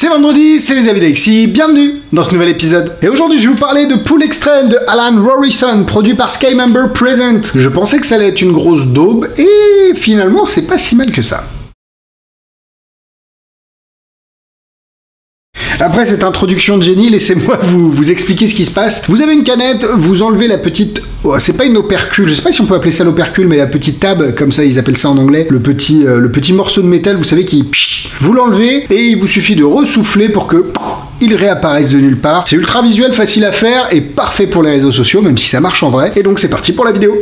C'est vendredi, c'est les amis d'Alexis, bienvenue dans ce nouvel épisode. Et aujourd'hui je vais vous parler de Pool Extreme de Alan Rorison, produit par Skymember Present. Je pensais que ça allait être une grosse daube, et finalement c'est pas si mal que ça. Après cette introduction de génie, laissez-moi vous expliquer ce qui se passe. Vous avez une canette, vous enlevez la petite... Oh, c'est pas une opercule, je sais pas si on peut appeler ça l'opercule, mais la petite tab, comme ça ils appellent ça en anglais, le petit morceau de métal, vous savez, qui... Vous l'enlevez, et il vous suffit de ressouffler pour que... il réapparaisse de nulle part. C'est ultra visuel, facile à faire, et parfait pour les réseaux sociaux, même si ça marche en vrai. Et donc c'est parti pour la vidéo.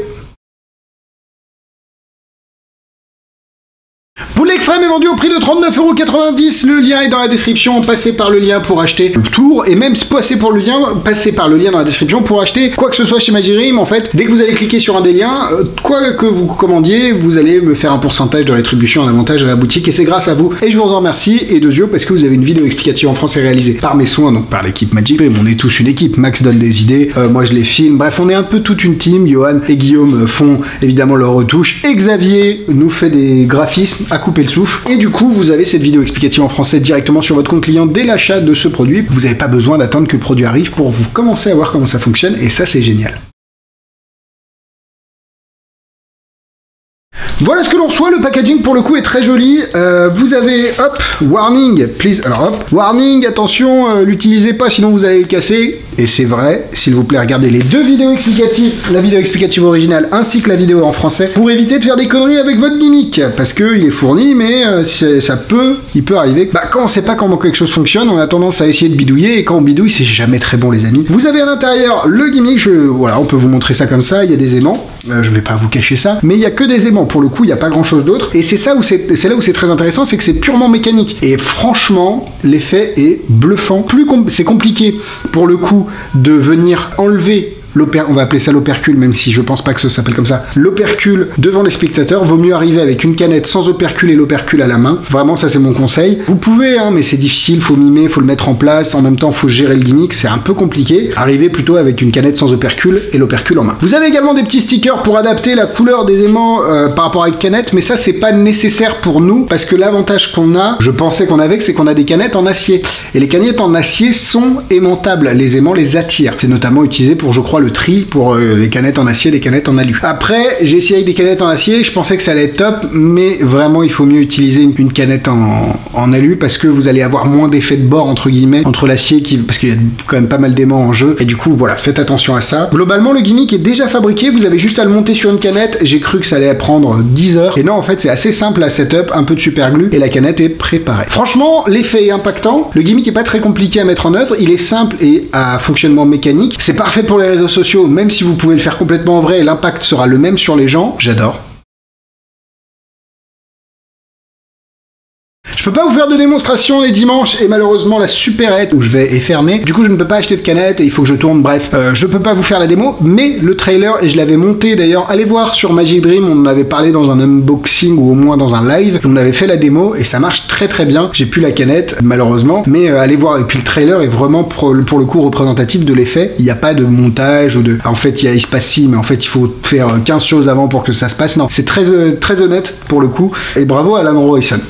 Pool Extreme est vendu au prix de 39,90 €. Le lien est dans la description. Passez par le lien pour acheter le tour. Et même passez par le lien dans la description pour acheter quoi que ce soit chez Magidream. En fait, dès que vous allez cliquer sur un des liens, quoi que vous commandiez, vous allez me faire un pourcentage de rétribution, un avantage à la boutique. Et c'est grâce à vous. Et je vous en remercie. Et de yeux, parce que vous avez une vidéo explicative en français réalisée par mes soins, donc par l'équipe Magidream. On est tous une équipe. Max donne des idées. Moi, je les filme. Bref, on est un peu toute une team. Johan et Guillaume font évidemment leurs retouches. Et Xavier nous fait des graphismes à couper le souffle. Et du coup, vous avez cette vidéo explicative en français directement sur votre compte client dès l'achat de ce produit. Vous n'avez pas besoin d'attendre que le produit arrive pour vous commencer à voir comment ça fonctionne, et ça, c'est génial. Voilà ce que l'on reçoit, le packaging pour le coup est très joli. Vous avez, hop, warning, please, alors hop, warning, attention, l'utilisez pas sinon vous allez le casser. Et c'est vrai, s'il vous plaît, regardez les deux vidéos explicatives, la vidéo explicative originale ainsi que la vidéo en français, pour éviter de faire des conneries avec votre gimmick. Parce qu'il est fourni, mais il peut arriver. Bah, quand on sait pas comment quelque chose fonctionne, on a tendance à essayer de bidouiller, et quand on bidouille, c'est jamais très bon, les amis. Vous avez à l'intérieur le gimmick, voilà, on peut vous montrer ça comme ça, il y a des aimants. Je vais pas vous cacher ça, mais il y a que des aimants pour le coup, il n'y a pas grand chose d'autre, et c'est là où c'est très intéressant, c'est que c'est purement mécanique, et franchement l'effet est bluffant. C'est compliqué pour le coup de venir enlever on va appeler ça l'opercule, même si je pense pas que ça s'appelle comme ça, l'opercule devant les spectateurs. Vaut mieux arriver avec une canette sans opercule et l'opercule à la main. Vraiment, ça c'est mon conseil. Vous pouvez, hein, mais c'est difficile, faut mimer, faut le mettre en place, en même temps faut gérer le gimmick, c'est un peu compliqué. Arrivez plutôt avec une canette sans opercule et l'opercule en main. Vous avez également des petits stickers pour adapter la couleur des aimants par rapport à une canette, mais ça c'est pas nécessaire pour nous, parce que l'avantage qu'on a, je pensais qu'on avait, c'est qu'on a des canettes en acier. Et les canettes en acier sont aimantables, les aimants les attirent. C'est notamment utilisé pour, je crois, le tri pour les canettes en acier, les canettes en alu. Après, j'ai essayé avec des canettes en acier, je pensais que ça allait être top, mais vraiment il faut mieux utiliser une canette en alu, parce que vous allez avoir moins d'effet de bord entre guillemets entre l'acier, parce qu'il y a quand même pas mal d'aimants en jeu, et du coup voilà, faites attention à ça. Globalement, le gimmick est déjà fabriqué, vous avez juste à le monter sur une canette. J'ai cru que ça allait prendre 10 heures, et non, en fait c'est assez simple à setup, un peu de super glue et la canette est préparée. Franchement, l'effet est impactant, le gimmick est pas très compliqué à mettre en œuvre, il est simple et à fonctionnement mécanique. C'est parfait pour les réseaux sociaux, même si vous pouvez le faire complètement en vrai, l'impact sera le même sur les gens. J'adore. Je peux pas vous faire de démonstration les dimanches, et malheureusement la supérette où je vais est fermée. Du coup je ne peux pas acheter de canette et il faut que je tourne, bref. Je peux pas vous faire la démo, mais le trailer, et je l'avais monté d'ailleurs, allez voir sur Magidream, on en avait parlé dans un unboxing ou au moins dans un live, on avait fait la démo et ça marche très très bien. J'ai plus la canette malheureusement, mais allez voir, et puis le trailer est vraiment pour le coup représentatif de l'effet. Il n'y a pas de montage ou de... En fait il se passe si, mais en fait il faut faire 15 choses avant pour que ça se passe. Non, c'est très honnête pour le coup, et bravo à Alan Rorison.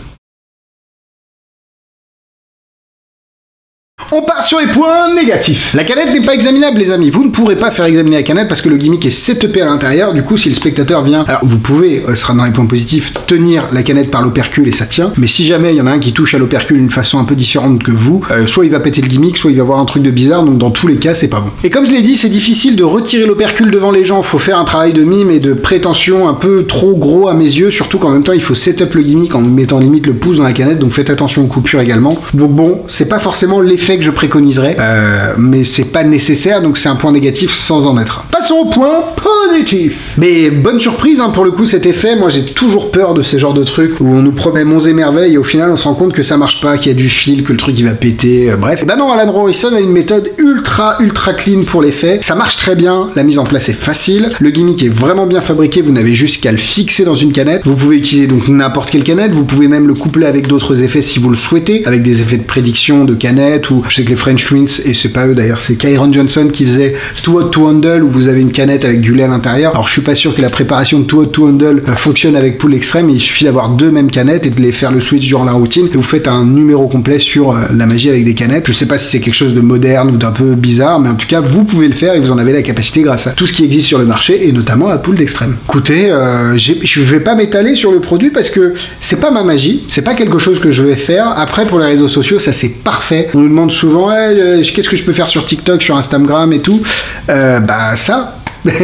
On part sur les points négatifs. La canette n'est pas examinable, les amis. Vous ne pourrez pas faire examiner la canette parce que le gimmick est setupé à l'intérieur. Du coup, si le spectateur vient... Alors, vous pouvez, ce sera dans les points positifs, tenir la canette par l'opercule et ça tient. Mais si jamais il y en a un qui touche à l'opercule d'une façon un peu différente que vous, soit il va péter le gimmick, soit il va avoir un truc de bizarre. Donc, dans tous les cas, c'est pas bon. Et comme je l'ai dit, c'est difficile de retirer l'opercule devant les gens. Faut faire un travail de mime et de prétention un peu trop gros à mes yeux. Surtout qu'en même temps, il faut setup le gimmick en mettant limite le pouce dans la canette. Donc, faites attention aux coupures également. Donc, bon, c'est pas forcément l'effet que je préconiserais, mais c'est pas nécessaire, donc c'est un point négatif sans en être un. Passons au point positif. Mais bonne surprise, hein, pour le coup, cet effet. Moi j'ai toujours peur de ces genres de trucs où on nous promet monts et merveilles et au final on se rend compte que ça marche pas, qu'il y a du fil, que le truc il va péter, bref. Et bah non, Alan Rorison a une méthode ultra clean pour l'effet. Ça marche très bien, la mise en place est facile, le gimmick est vraiment bien fabriqué, vous n'avez juste qu'à le fixer dans une canette. Vous pouvez utiliser donc n'importe quelle canette, vous pouvez même le coupler avec d'autres effets si vous le souhaitez, avec des effets de prédiction de canette, ou je sais que les French Twins, et c'est pas eux d'ailleurs, c'est Kyron Johnson qui faisait Too Hot to Handle, où vous avez avez une canette avec du lait à l'intérieur. Alors je suis pas sûr que la préparation de Too Hot to Handle fonctionne avec Pool Extreme, il suffit d'avoir 2 mêmes canettes et de les faire le switch durant la routine et vous faites un numéro complet sur la magie avec des canettes. Je sais pas si c'est quelque chose de moderne ou d'un peu bizarre, mais en tout cas vous pouvez le faire et vous en avez la capacité grâce à tout ce qui existe sur le marché et notamment à Pool Extreme. Écoutez, je vais pas m'étaler sur le produit parce que c'est pas ma magie, c'est pas quelque chose que je vais faire. Après pour les réseaux sociaux, ça c'est parfait. On nous demande souvent qu'est-ce que je peux faire sur TikTok, sur Instagram et tout. Bah ça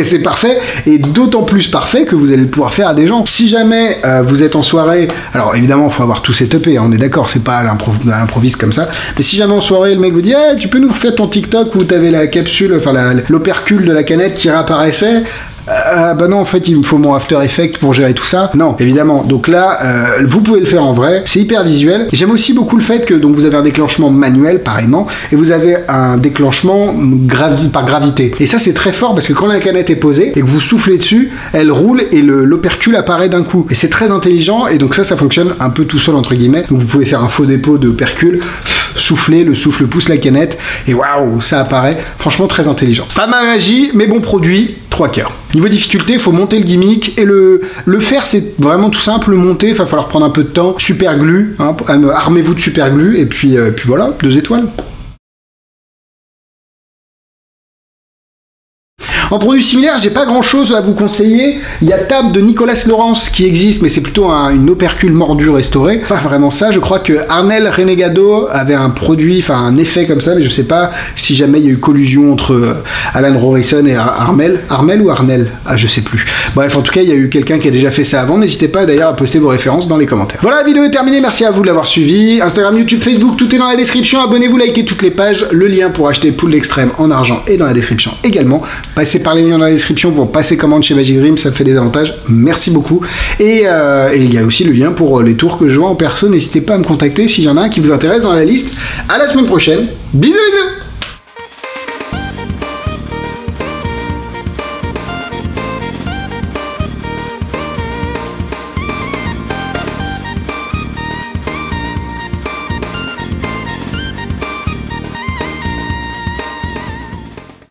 c'est parfait, et d'autant plus parfait que vous allez le pouvoir faire à des gens. Si jamais vous êtes en soirée, alors évidemment il faut avoir tout setupé, hein, on est d'accord, c'est pas à l'improviste comme ça, mais si jamais en soirée le mec vous dit hey, tu peux nous faire ton TikTok où t'avais la capsule, enfin l'opercule de la canette qui réapparaissait, bah non, en fait, il me faut mon After Effects pour gérer tout ça. Non, évidemment. Donc là, vous pouvez le faire en vrai. C'est hyper visuel. Et j'aime aussi beaucoup le fait que donc vous avez un déclenchement manuel, pareillement, et vous avez un déclenchement par gravité. Et ça, c'est très fort parce que quand la canette est posée et que vous soufflez dessus, elle roule et l'opercule apparaît d'un coup. Et c'est très intelligent. Et donc ça fonctionne un peu tout seul entre guillemets. Donc vous pouvez faire un faux dépôt d'opercule, souffler, le souffle pousse la canette et waouh, ça apparaît. Franchement, très intelligent. Pas ma magie, mais bon produit. 3 cœurs. Niveau difficulté, il faut monter le gimmick et le faire, c'est vraiment tout simple. Le monter, il va falloir prendre un peu de temps. Super glue, hein, armez-vous de super glue et puis voilà, 2 étoiles. En produit similaire, j'ai pas grand chose à vous conseiller. Il y a Tab de Nicolas Laurence qui existe, mais c'est plutôt une opercule mordue restaurée. Pas vraiment ça. Je crois que Arnel Renegado avait un produit, enfin un effet comme ça, mais je sais pas si jamais il y a eu collusion entre Alan Morrison et Armel. Armel ou Arnel? Ah, je sais plus. Bref, en tout cas, il y a eu quelqu'un qui a déjà fait ça avant. N'hésitez pas d'ailleurs à poster vos références dans les commentaires. Voilà, la vidéo est terminée. Merci à vous de l'avoir suivi. Instagram, YouTube, Facebook, tout est dans la description. Abonnez-vous, likez toutes les pages. Le lien pour acheter Pool Extreme en argent est dans la description également. Passez par les liens dans la description pour passer commande chez Magic Dream, ça me fait des avantages, merci beaucoup. Et il y a aussi le lien pour les tours que je vends en perso, n'hésitez pas à me contacter s'il y en a un qui vous intéresse dans la liste. À la semaine prochaine, bisous bisous.